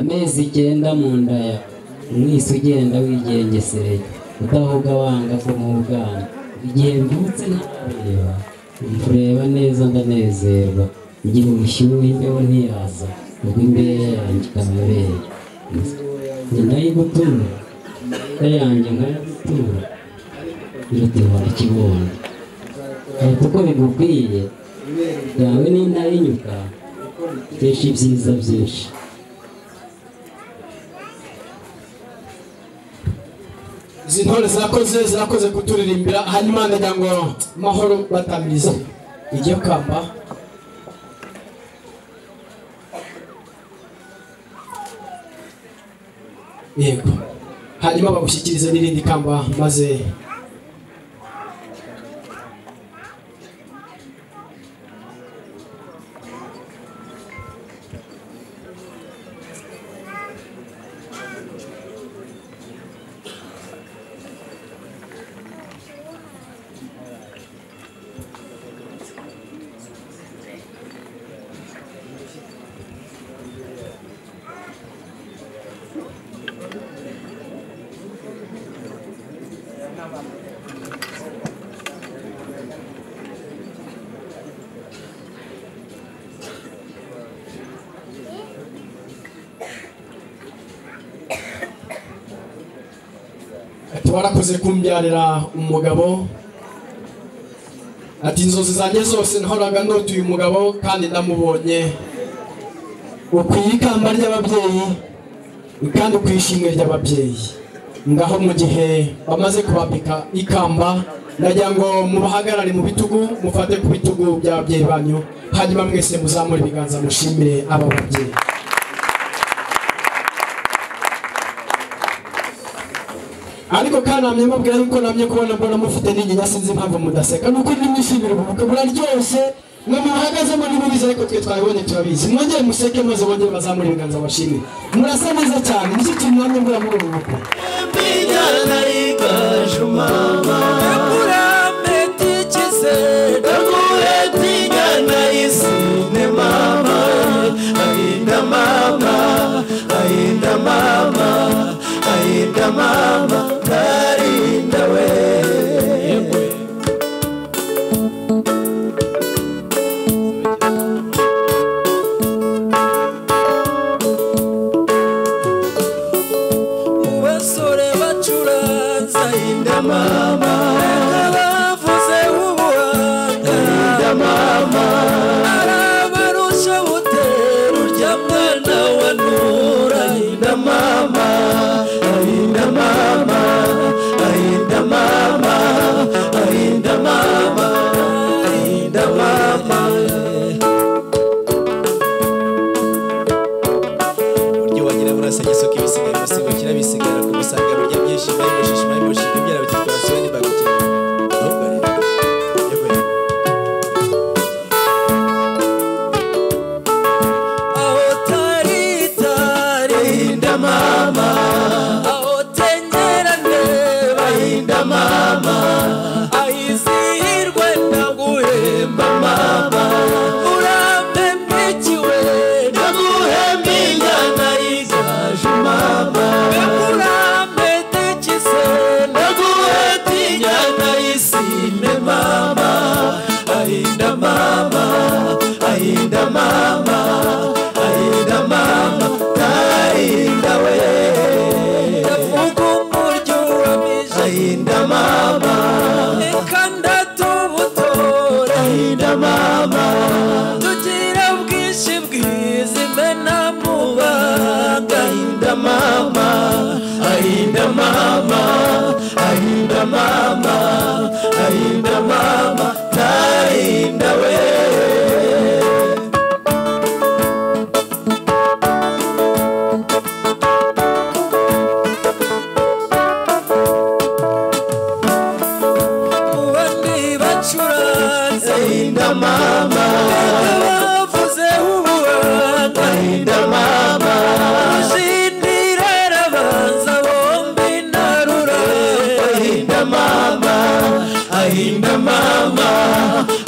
amezi 9 mu nda ya umwisi ugenda wigengesereye udahuga wanga ko mu bwana igihe mbyutse ntareba mfureba neza ndanezerwa ngira ubushyuhe imbeho ntiyaza ubwo imbere yanjye kamabere ndayigutura yanjye nkagutura biruteho ikibondo uko bigukwiye yawe n'indayinyuka kesha ibyiza byinshi izi ntore zirakoze kuturirimbira hanyuma ndagira ngo mahoro batamirize iryo kamba yego hanyuma bagushyikirize n'irindi kamba maze warakoze kumbyarira umugabo ati inzozi zanjye zose nahoraga ndota uyu mugabo kandi ndamubonye ukwiye ikamba ry'ababyeyi kandi ukwishimwe ry'ababyeyi ngaho mu gihe bamaze kubambika ikamba ndagira ngo mubahagarare mu bitugu mufate ku bitugu by'ababyeyi banyu hanyuma mwese muzamure ibiganza mushimire aba babyeyi ariko kandi namye mbabwira yuko namye kubona mufite n'inyinya sinzi impamvu mudaseka nuko nimwishimira ubukwe buraryoshye mwe muhagazemo n'ibibizi ariko twe twabibonye turabizi mwongere museke maze bongere bazamure ibiganza bashimire murasa neza cyane nicyo kintu namwe mbura muri ubu bukwe Ainda mama, ainda we. Ubasore bacuranza ainda mama, abavuze ubuhanga ainda mama, arabarusha butera urya mwana wa nura ainda mama. Ainda mama, ainda mama, ainda mama, ainda mama. Buryo wagira burasa Yesu kibisigaye basigo kirabisigara kumusanga burya byinshi bayimoshisha bayimoshisha byara bitwara soni bagukira. Aho tari ainda mama. Mama, aizirwe naguhemba mama, urambembekiwe naguhembinya naigaju mama, urambetekise naguhetinya naisime mama, ainda mama, ainda mama, ainda mama, ainda we. Ainda mama, kanda tubutora ainda mama, tugira bwishi bwizimena mubanga ainda mama, ainda mama, ainda mama, ainda mama, ainda we. Ainda mama, abavuze ubuhanga ainda mama, ushindira abanza bombi narura ainda mama, ainda mama,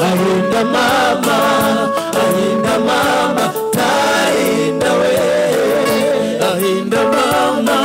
ainda mama, ainda mama, ainda we, agahinda mama